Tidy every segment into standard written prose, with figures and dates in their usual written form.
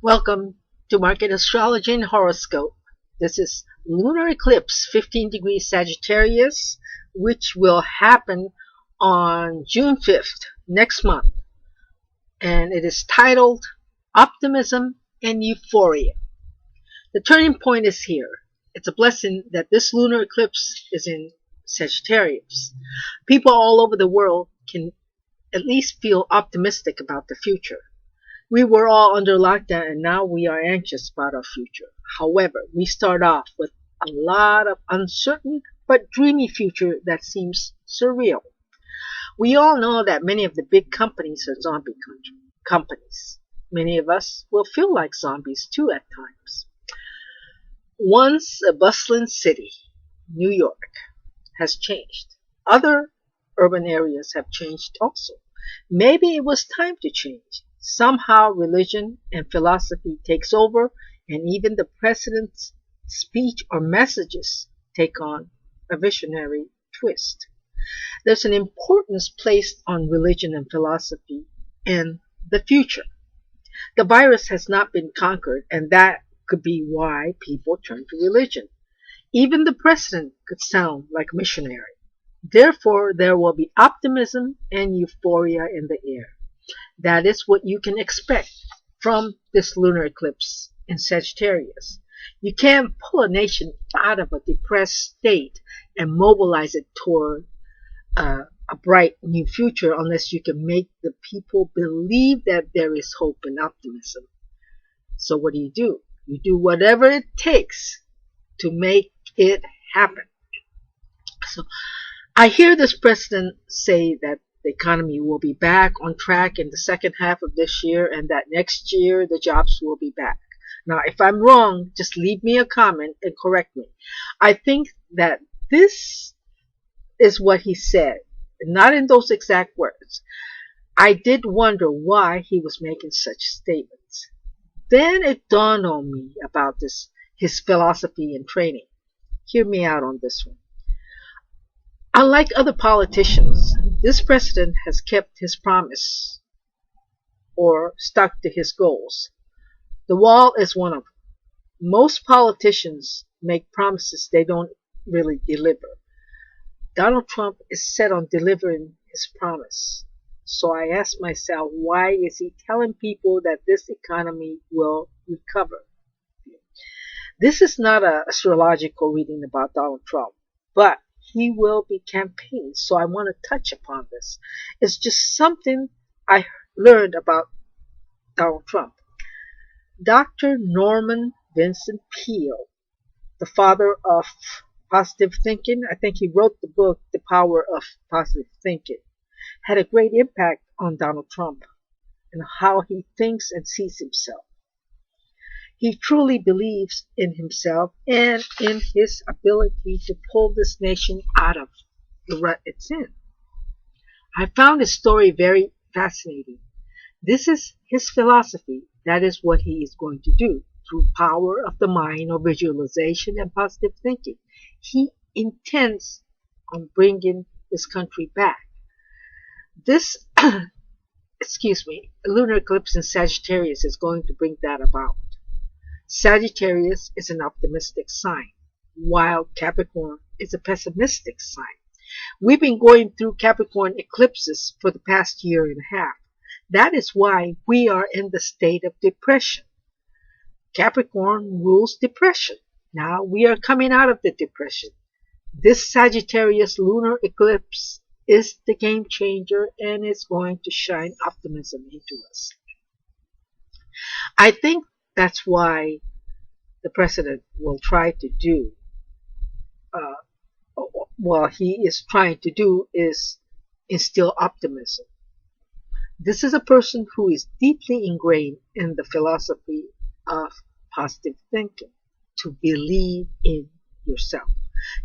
Welcome to Market Astrology and Horoscope. This is Lunar Eclipse 15 degrees Sagittarius, which will happen on June 5th, next month. And it is titled Optimism and Euphoria. The turning point is here. It's a blessing that this lunar eclipse is in Sagittarius. People all over the world can at least feel optimistic about the future. We were all under lockdown and now we are anxious about our future. However, we start off with a lot of uncertain but dreamy future that seems surreal. We all know that many of the big companies are zombie companies. Many of us will feel like zombies too at times. Once a bustling city, New York, has changed. Other urban areas have changed also. Maybe it was time to change. Somehow religion and philosophy takes over, and even the president's speech or messages take on a visionary twist. There's an importance placed on religion and philosophy in the future. The virus has not been conquered, and that could be why people turn to religion. Even the president could sound like a missionary. Therefore, there will be optimism and euphoria in the air. That is what you can expect from this lunar eclipse in Sagittarius. You can't pull a nation out of a depressed state and mobilize it toward a bright new future unless you can make the people believe that there is hope and optimism. So what do? You do whatever it takes to make it happen. So I hear this president say that the economy will be back on track in the second half of this year and that next year the jobs will be back. Now, if I'm wrong, just leave me a comment and correct me. I think that this is what he said, not in those exact words. I did wonder why he was making such statements. Then it dawned on me about his philosophy and training. Hear me out on this one. Unlike other politicians, this president has kept his promise or stuck to his goals. The wall is one of them. Most politicians make promises they don't really deliver. Donald Trump is set on delivering his promise. So I asked myself, why is he telling people that this economy will recover? This is not an astrological reading about Donald Trump, but he will be campaigning, so I want to touch upon this. It's just something I learned about Donald Trump. Dr. Norman Vincent Peale, the father of positive thinking, I think he wrote the book, The Power of Positive Thinking, had a great impact on Donald Trump and how he thinks and sees himself. He truly believes in himself and in his ability to pull this nation out of the rut it's in. I found his story very fascinating. This is his philosophy. That is what he is going to do through power of the mind or visualization and positive thinking. He intends on bringing this country back. This, lunar eclipse in Sagittarius is going to bring that about. Sagittarius is an optimistic sign, while Capricorn is a pessimistic sign. We've been going through Capricorn eclipses for the past year and a half. That is why we are in the state of depression. Capricorn rules depression. Now we are coming out of the depression. This Sagittarius lunar eclipse is the game changer and is going to shine optimism into us. I think that's why the president will try to do, he is trying to do is instill optimism. This is a person who is deeply ingrained in the philosophy of positive thinking, to believe in yourself.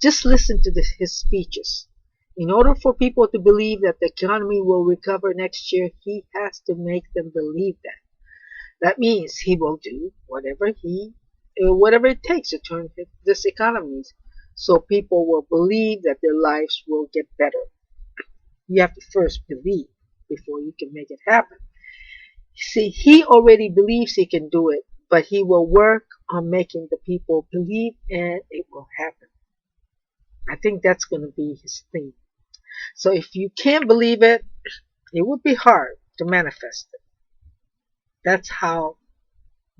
Just listen to his speeches. In order for people to believe that the economy will recover next year, he has to make them believe that. That means he will do whatever it takes to turn this economy so people will believe that their lives will get better. You have to first believe before you can make it happen. See, he already believes he can do it, but he will work on making the people believe, and it will happen. I think that's going to be his theme. So if you can't believe it, it would be hard to manifest it. That's how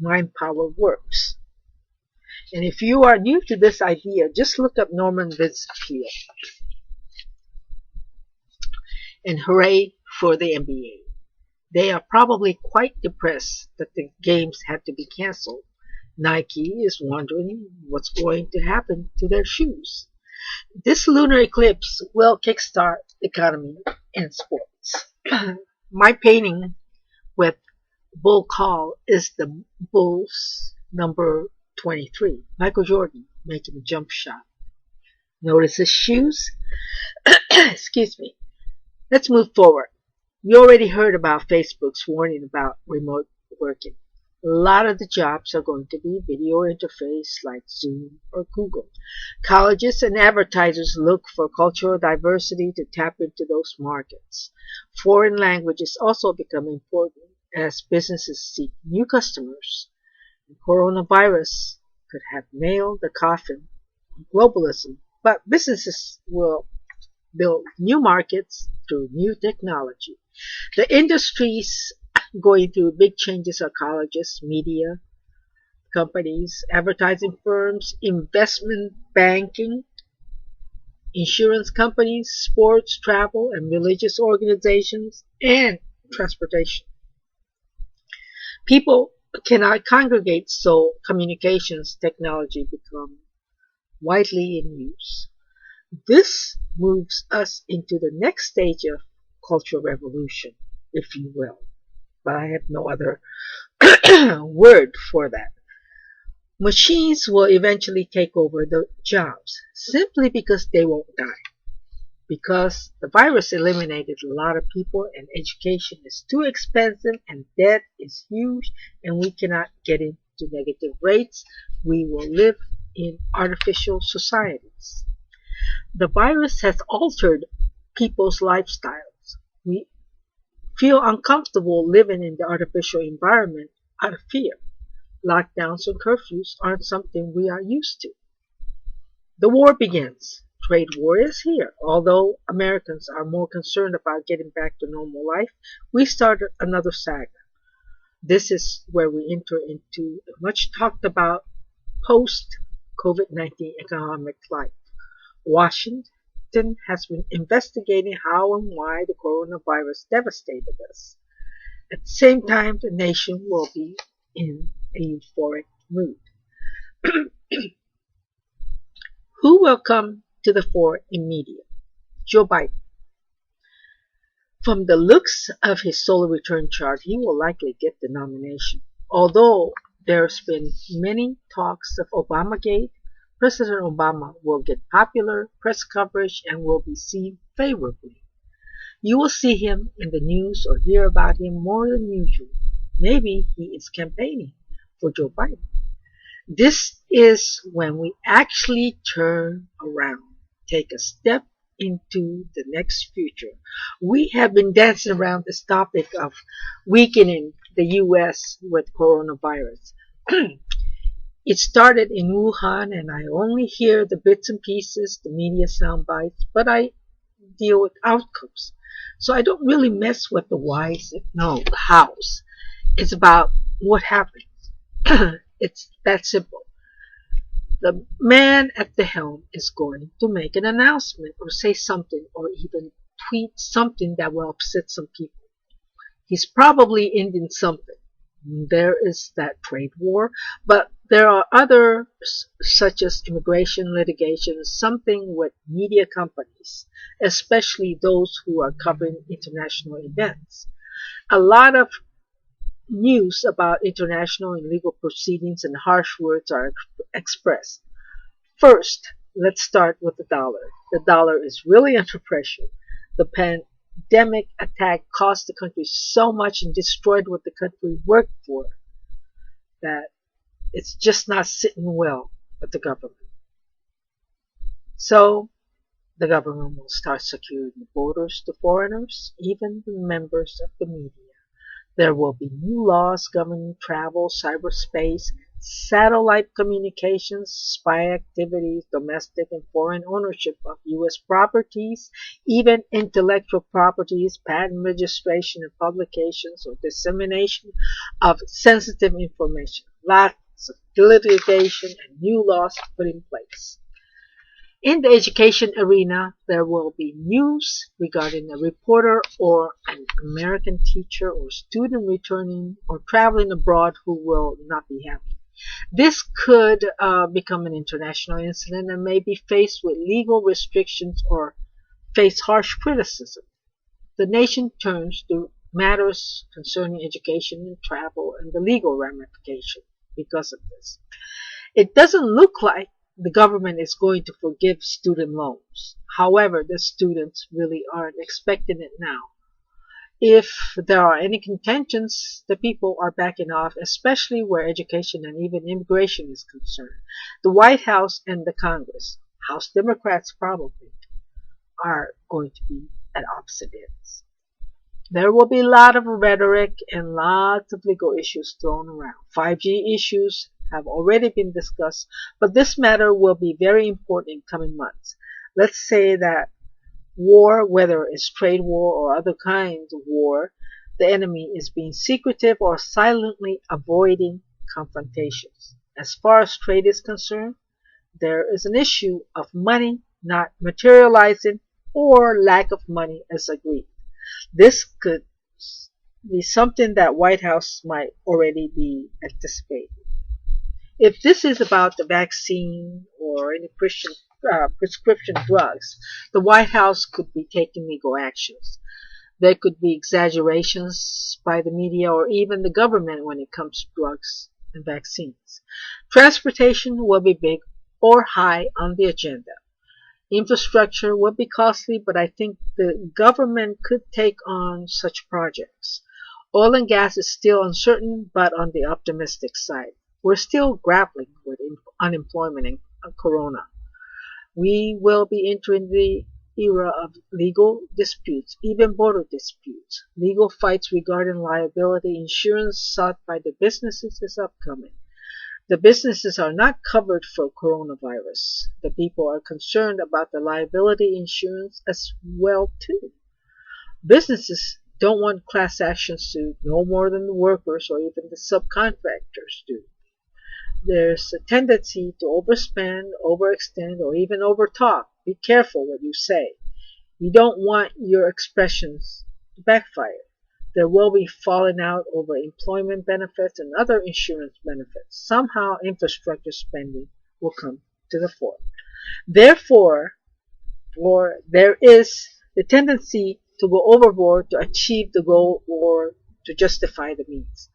mind power works. And if you are new to this idea, just look up Norman Vincent and hooray for the NBA. They are probably quite depressed that the games had to be canceled. Nike is wondering what's going to happen to their shoes. This lunar eclipse will kickstart the economy and sports. My painting with bull call is the Bulls number 23, Michael Jordan making a jump shot. Notice his shoes? Excuse me. Let's move forward. You already heard about Facebook's warning about remote working. A lot of the jobs are going to be video interface like Zoom or Google. Colleges and advertisers look for cultural diversity to tap into those markets. Foreign languages also become important as businesses seek new customers. The coronavirus could have nailed the coffin on globalism, but businesses will build new markets through new technology. The industries going through big changes are colleges, media companies, advertising firms, investment banking, insurance companies, sports, travel, and religious organizations, and transportation. People cannot congregate, so communications technology become widely in use. This moves us into the next stage of cultural revolution, if you will. But I have no other word for that. Machines will eventually take over the jobs simply because they won't die. Because the virus eliminated a lot of people and education is too expensive and debt is huge and we cannot get into negative rates, we will live in artificial societies. The virus has altered people's lifestyles. We feel uncomfortable living in the artificial environment out of fear. Lockdowns and curfews aren't something we are used to. The war begins. Trade war is here. Although Americans are more concerned about getting back to normal life, we started another saga. This is where we enter into a much talked about post-COVID-19 economic life. Washington has been investigating how and why the coronavirus devastated us. At the same time, the nation will be in a euphoric mood. Who will come to the fore in media? Joe Biden. From the looks of his solar return chart, he will likely get the nomination. Although there's been many talks of Obamagate, President Obama will get popular press coverage and will be seen favorably. You will see him in the news or hear about him more than usual. Maybe he is campaigning for Joe Biden. This is when we actually turn around, take a step into the next future. We have been dancing around this topic of weakening the U.S. with coronavirus. It started in Wuhan, and I only hear the bits and pieces, the media sound bites, but I deal with outcomes. So I don't really mess with the whys, no, the hows. It's about what happens. It's that simple. The man at the helm is going to make an announcement or say something or even tweet something that will upset some people. He's probably ending something. There is that trade war, but there are others such as immigration litigation, something with media companies, especially those who are covering international events. A lot of news about international and legal proceedings and harsh words are expressed. First, let's start with the dollar. The dollar is really under pressure. The pandemic attack cost the country so much and destroyed what the country worked for that it's just not sitting well with the government. So, the government will start securing the borders to foreigners, even the members of the media. There will be new laws governing travel, cyberspace, satellite communications, spy activities, domestic and foreign ownership of U.S. properties, even intellectual properties, patent registration and publications or dissemination of sensitive information. Lots of litigation and new laws put in place. In the education arena, there will be news regarding a reporter or an American teacher or student returning or traveling abroad who will not be happy. This could become an international incident and may be faced with legal restrictions or face harsh criticism. The nation turns to matters concerning education and travel and the legal ramifications because of this. It doesn't look like the government is going to forgive student loans. However, the students really aren't expecting it now. If there are any contentions, the people are backing off, especially where education and even immigration is concerned. The White House and the Congress, House Democrats probably, are going to be at opposite ends. There will be a lot of rhetoric and lots of legal issues thrown around. 5G issues have already been discussed, but this matter will be very important in coming months. Let's say that war, whether it's trade war or other kinds of war, the enemy is being secretive or silently avoiding confrontations. As far as trade is concerned, there is an issue of money not materializing or lack of money as agreed. This could be something that White House might already be anticipating. If this is about the vaccine or any prescription drugs, the White House could be taking legal actions. There could be exaggerations by the media or even the government when it comes to drugs and vaccines. Transportation will be big or high on the agenda. Infrastructure will be costly, but I think the government could take on such projects. Oil and gas is still uncertain, but on the optimistic side. We're still grappling with unemployment and corona. We will be entering the era of legal disputes, even border disputes. Legal fights regarding liability insurance sought by the businesses is upcoming. The businesses are not covered for coronavirus. The people are concerned about the liability insurance as well too. Businesses don't want class action suit no more than the workers or even the subcontractors do. There's a tendency to overspend, overextend, or even overtalk. Be careful what you say. You don't want your expressions to backfire. There will be falling out over employment benefits and other insurance benefits. Somehow infrastructure spending will come to the fore. Therefore, there is the tendency to go overboard to achieve the goal or to justify the means.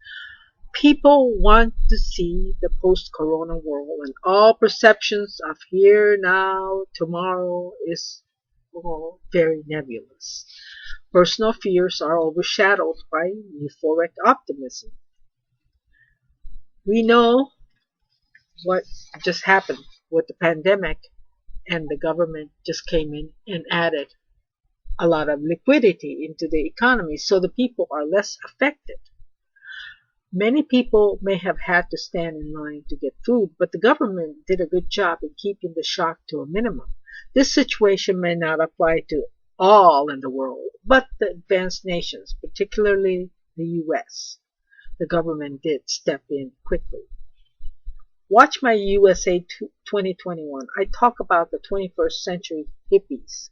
People want to see the post-corona world, and all perceptions of here, now, tomorrow is all very nebulous. Personal fears are overshadowed by euphoric optimism. We know what just happened with the pandemic, and the government just came in and added a lot of liquidity into the economy, so the people are less affected. Many people may have had to stand in line to get food, but the government did a good job in keeping the shock to a minimum. This situation may not apply to all in the world, but the advanced nations, particularly the U.S. The government did step in quickly. Watch my USA 2021. I talk about the 21st century hippies.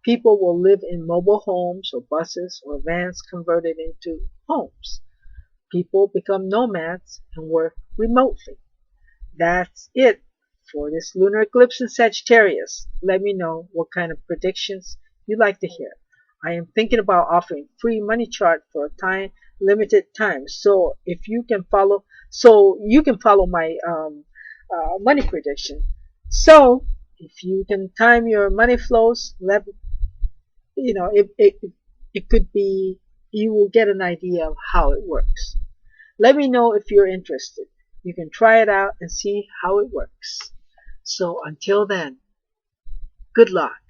People will live in mobile homes or buses or vans converted into homes. People become nomads and work remotely. That's it for this lunar eclipse in Sagittarius. Let me know what kind of predictions you'd like to hear. I am thinking about offering free money chart for a limited time. So if you can follow, my money prediction. So if you can time your money flows, it could be, you will get an idea of how it works. Let me know if you're interested. You can try it out and see how it works. So until then, good luck.